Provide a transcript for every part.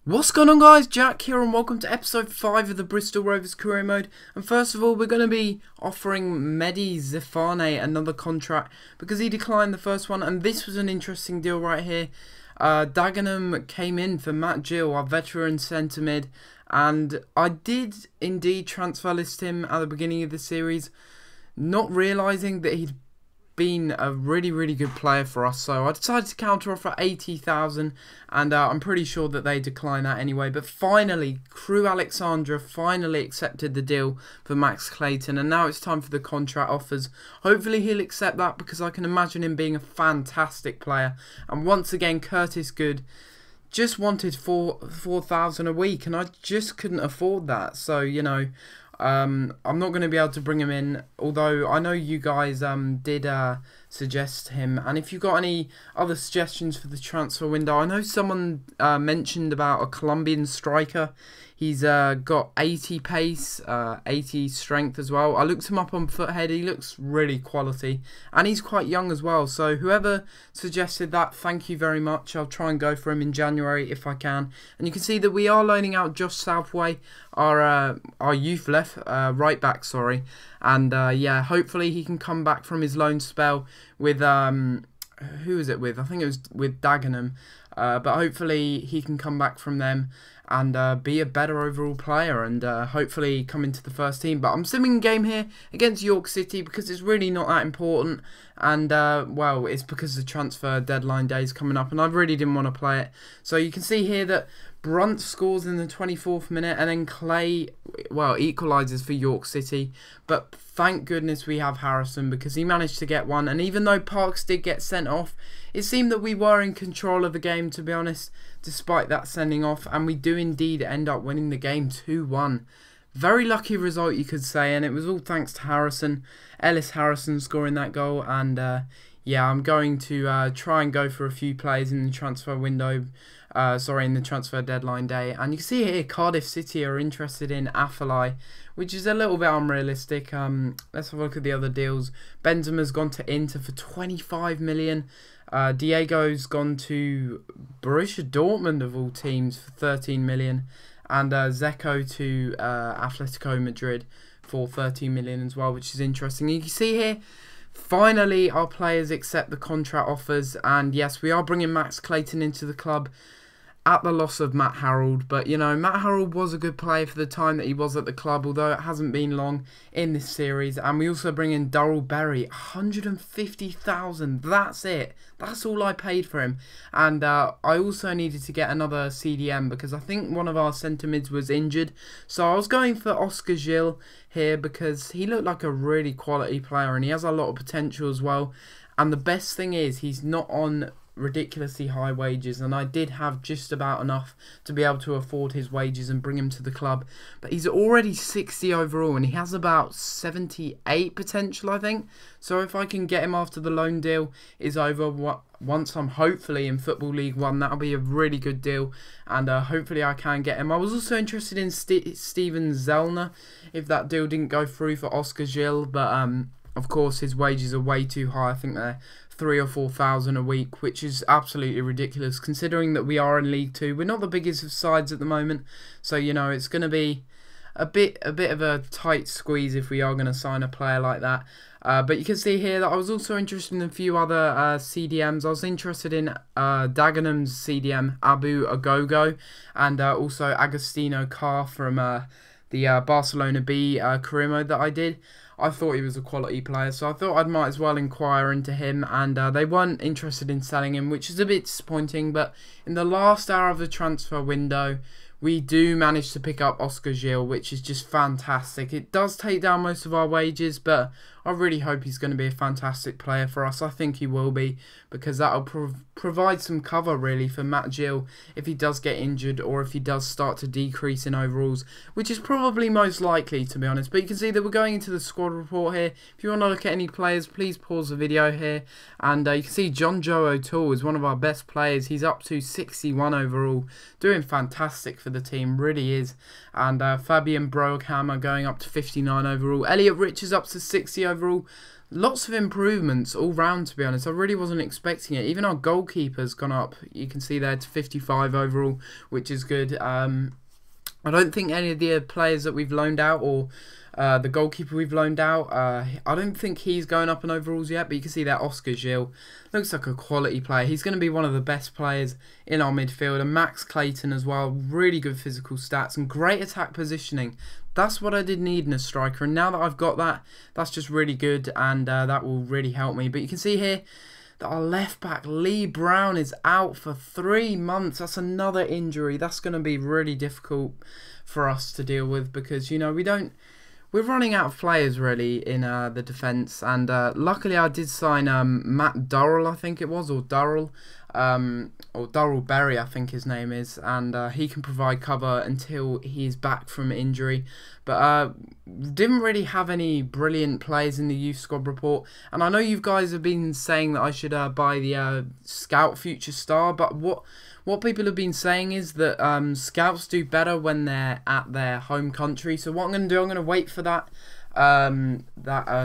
What's going on, guys? Jack here and welcome to episode 5 of the Bristol Rovers career mode. And first of all, we're going to be offering Mehdi Zifane another contract because he declined the first one, and this was an interesting deal right here. Dagenham came in for Matt Gill, our veteran centre mid, and I did indeed transfer list him at the beginning of the series, not realising that he'd been a really good player for us, so I decided to counter offer 80,000, and I'm pretty sure that they declined that anyway. But finally, Crew Alexandra finally accepted the deal for Max Clayton, and now it's time for the contract offers. Hopefully he'll accept that because I can imagine him being a fantastic player. And once again, Curtis Good just wanted 4,000 a week, and I just couldn't afford that. So, you know, I'm not going to be able to bring him in, although I know you guys did suggest him. And if you've got any other suggestions for the transfer window, I know someone mentioned about a Colombian striker. He's got 80 pace, 80 strength as well. I looked him up on Foothead. He looks really quality, and he's quite young as well. So whoever suggested that, thank you very much. I'll try and go for him in January if I can. And you can see that we are loaning out Josh Southway, our youth right back, sorry. And yeah, hopefully he can come back from his loan spell with who is it with? I think it was with Dagenham. But hopefully he can come back from them and be a better overall player and hopefully come into the first team. But I'm simming a game here against York City because it's really not that important, and well, it's because the transfer deadline day is coming up and I really didn't want to play it. So you can see here that Brunt scores in the 24th minute, and then Clay, well, equalises for York City. But thank goodness we have Harrison because he managed to get one. And even though Parks did get sent off, it seemed that we were in control of the game, to be honest, despite that sending off. And we do indeed end up winning the game 2-1. Very lucky result, you could say, and it was all thanks to Harrison, Ellis Harrison scoring that goal. And yeah, I'm going to try and go for a few plays in the transfer window. In the transfer deadline day. And you can see here Cardiff City are interested in Afellay, which is a little bit unrealistic. Let's have a look at the other deals. Benzema's gone to Inter for 25 million. Diego's gone to Borussia Dortmund of all teams for 13 million. And Zeko to Atletico Madrid for 13 million as well, which is interesting. You can see here, finally our players accept the contract offers, and yes, we are bringing Max Clayton into the club at the loss of Matt Harrold. But you know, Matt Harrold was a good player for the time that he was at the club, although it hasn't been long in this series. And we also bring in Durrell Berry, 150,000. That's it. That's all I paid for him. And I also needed to get another CDM because I think one of our centre mids was injured. So I was going for Oscar Gil here because he looked like a really quality player and he has a lot of potential as well. And the best thing is he's not on ridiculously high wages, and I did have just about enough to be able to afford his wages and bring him to the club. But he's already 60 overall and he has about 78 potential, I think. So if I can get him after the loan deal is over, once I'm hopefully in Football League 1, that'll be a really good deal, and hopefully I can get him. I was also interested in Steven Zellner if that deal didn't go through for Oscar Gil, but of course his wages are way too high. I think they're 3,000 or 4,000 a week, which is absolutely ridiculous considering that we are in League 2. We're not the biggest of sides at the moment, so you know it's going to be a bit of a tight squeeze if we are going to sign a player like that. But you can see here that I was also interested in a few other CDMs. I was interested in Dagenham's CDM, Abu Agogo, and also Agostino Carr from the Barcelona B career mode that I did. I thought he was a quality player, so I thought I might as well inquire into him, and they weren't interested in selling him, which is a bit disappointing. But in the last hour of the transfer window, we do manage to pick up Oscar Gil, which is just fantastic. It does take down most of our wages, but I really hope he's going to be a fantastic player for us. I think he will be, because that'll provide some cover really for Matt Gill if he does get injured or if he does start to decrease in overalls, which is probably most likely, to be honest. But you can see that we're going into the squad report here. If you want to look at any players, please pause the video here, and you can see John Joe O'Toole is one of our best players. He's up to 61 overall, doing fantastic for the team, really is. And Fabian Broeghammer going up to 59 overall. Elliot Rich is up to 60 overall. Lots of improvements all round, to be honest. I really wasn't expecting it. Even our goalkeeper's gone up. You can see there to 55 overall, which is good. I don't think any of the players that we've loaned out, or the goalkeeper we've loaned out, I don't think he's going up in overalls yet, but you can see that Oscar Gil looks like a quality player. He's going to be one of the best players in our midfield, and Max Clayton as well, really good physical stats and great attack positioning. That's what I did need in a striker, and now that I've got that, that's just really good, and that will really help me. But you can see here that our left back Lee Brown is out for 3 months. That's another injury. That's going to be really difficult for us to deal with, because we're running out of players really in the defence, and luckily I did sign Matt Durrell, I think it was, or Durrell Berry, I think his name is, and he can provide cover until he's back from injury. But didn't really have any brilliant players in the youth squad report, and I know you guys have been saying that I should buy the Scout Future Star, but what people have been saying is that scouts do better when they're at their home country. So what I'm going to do, I'm going to wait for that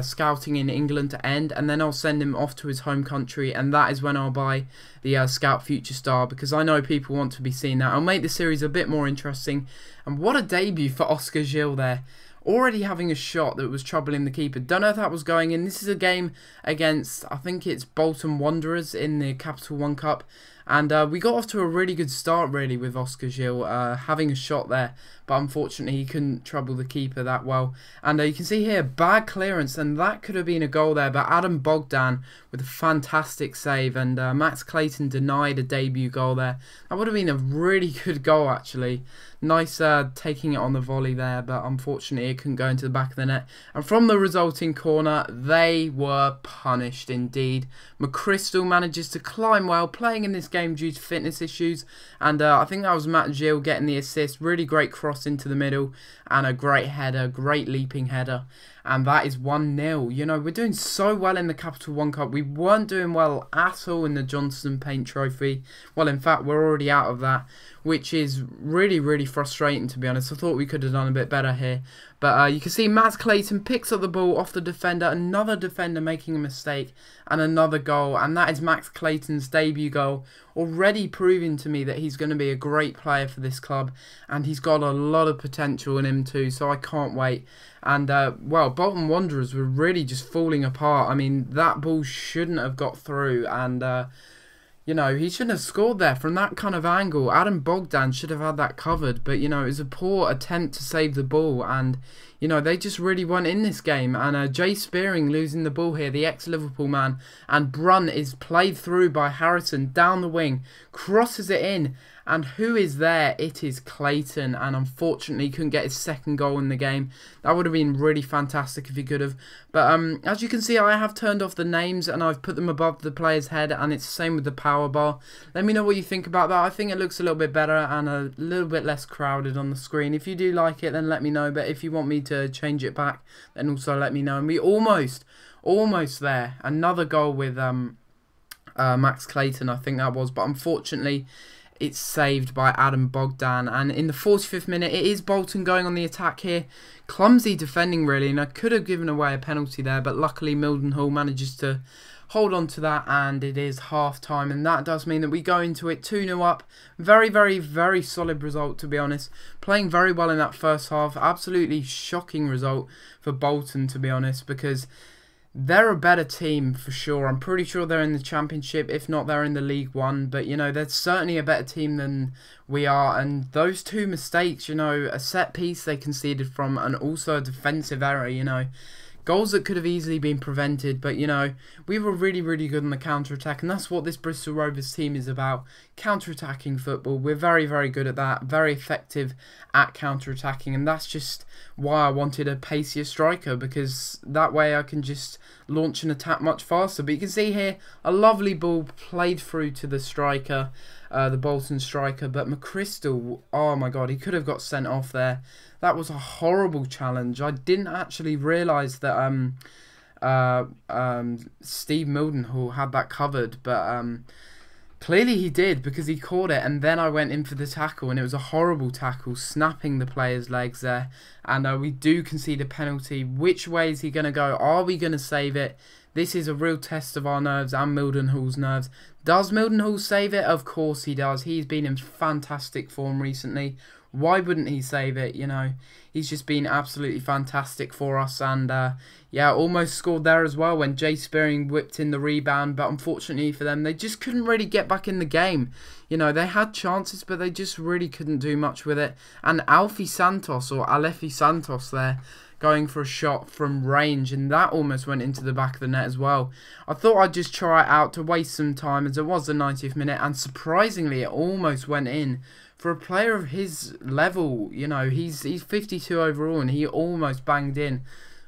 scouting in England to end, and then I'll send him off to his home country, and that is when I'll buy the Scout Future Star, because I know people want to be seeing that. I'll make the series a bit more interesting. And what a debut for Oscar Gil there. Already having a shot that was troubling the keeper. Don't know if that was going in. This is a game against, I think it's Bolton Wanderers in the Capital One Cup. And we got off to a really good start, really, with Oscar Gil having a shot there. But unfortunately, he couldn't trouble the keeper that well. And you can see here, bad clearance. And that could have been a goal there. But Adam Bogdan with a fantastic save. And Max Clayton denied a debut goal there. That would have been a really good goal, actually. Nice taking it on the volley there, but unfortunately it couldn't go into the back of the net. And from the resulting corner, they were punished indeed. McChrystal manages to climb well, playing in this game due to fitness issues. And I think that was Matt Gil getting the assist. Really great cross into the middle, and a great header, great leaping header. And that is 1-0. You know, we're doing so well in the Capital One Cup. We weren't doing well at all in the Johnson Paint Trophy. Well, in fact, we're already out of that, which is really, really frustrating, to be honest. I thought we could have done a bit better here. But you can see Matt Clayton picks up the ball off the defender. Another defender making a mistake, and another goal. And that is Max Clayton's debut goal. Already proving to me that he's going to be a great player for this club. And he's got a lot of potential in him too, so I can't wait. And, well, Bolton Wanderers were really just falling apart. I mean, that ball shouldn't have got through. And, you know, he shouldn't have scored there from that kind of angle. Adam Bogdan should have had that covered. But, you know, it was a poor attempt to save the ball. And, you know, they just really weren't in this game. And Jay Spearing losing the ball here, the ex-Liverpool man. And Brunt is played through by Harrison down the wing. Crosses it in. And who is there? It is Clayton, and unfortunately couldn't get his second goal in the game. That would have been really fantastic if he could have. But as you can see, I have turned off the names and I've put them above the player's head, and it's the same with the power bar. Let me know what you think about that. I think it looks a little bit better and a little bit less crowded on the screen. If you do like it, then let me know. But if you want me to change it back, then also let me know. And we almost there. Another goal with Max Clayton, I think that was. But unfortunately, it's saved by Adam Bogdan. And in the 45th minute, it is Bolton going on the attack here. Clumsy defending, really, and I could have given away a penalty there, but luckily Mildenhall manages to hold on to that, and it is half-time, and that does mean that we go into it 2-0 up. Very, very, very solid result, to be honest. Playing very well in that first half. Absolutely shocking result for Bolton, to be honest, because they're a better team for sure. I'm pretty sure they're in the Championship. If not, they're in the League One. But, you know, they're certainly a better team than we are. And those two mistakes, you know, a set piece they conceded from, and also a defensive error, you know. Goals that could have easily been prevented, but, you know, we were really, really good on the counter-attack, and that's what this Bristol Rovers team is about, counter-attacking football. We're very, very good at that, very effective at counter-attacking, and that's just why I wanted a pacier striker, because that way I can just launch an attack much faster. But you can see here, a lovely ball played through to the striker, the Bolton striker, but McChrystal, oh my god, he could have got sent off there. That was a horrible challenge. I didn't actually realise that Steve Mildenhall had that covered, but Clearly he did, because he caught it, and then I went in for the tackle, and it was a horrible tackle, snapping the player's legs there. And we do concede a penalty. Which way is he going to go? Are we going to save it? This is a real test of our nerves and Mildenhall's nerves. Does Mildenhall save it? Of course he does. He's been in fantastic form recently. Why wouldn't he save it? You know, he's just been absolutely fantastic for us. And yeah, almost scored there as well when Jay Spearing whipped in the rebound. But unfortunately for them, they just couldn't really get back in the game. You know, they had chances, but they just really couldn't do much with it. And Alefi Santos there, going for a shot from range, and that almost went into the back of the net as well. I thought I'd just try it out to waste some time, as it was the 90th minute, and surprisingly it almost went in. For a player of his level, you know, he's 52 overall, and he almost banged in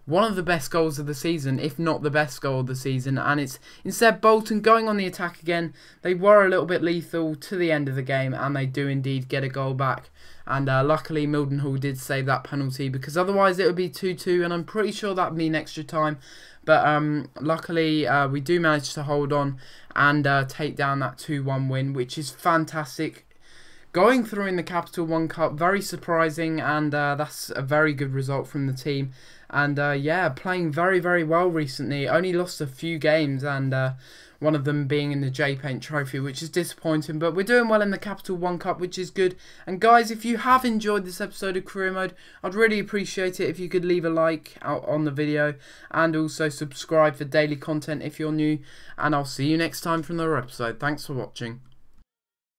one of the best goals of the season, if not the best goal of the season. And it's instead Bolton going on the attack again. They were a little bit lethal to the end of the game, and they do indeed get a goal back. And luckily Mildenhall did save that penalty, because otherwise it would be 2-2, and I'm pretty sure that would mean extra time. But luckily we do manage to hold on and take down that 2-1 win, which is fantastic. Going through in the Capital One Cup, very surprising, and that's a very good result from the team. And yeah, playing very, very well recently. Only lost a few games, and one of them being in the J-Paint Trophy, which is disappointing. But we're doing well in the Capital One Cup, which is good. And guys, if you have enjoyed this episode of Career Mode, I'd really appreciate it if you could leave a like out on the video, and also subscribe for daily content if you're new. And I'll see you next time for another episode. Thanks for watching.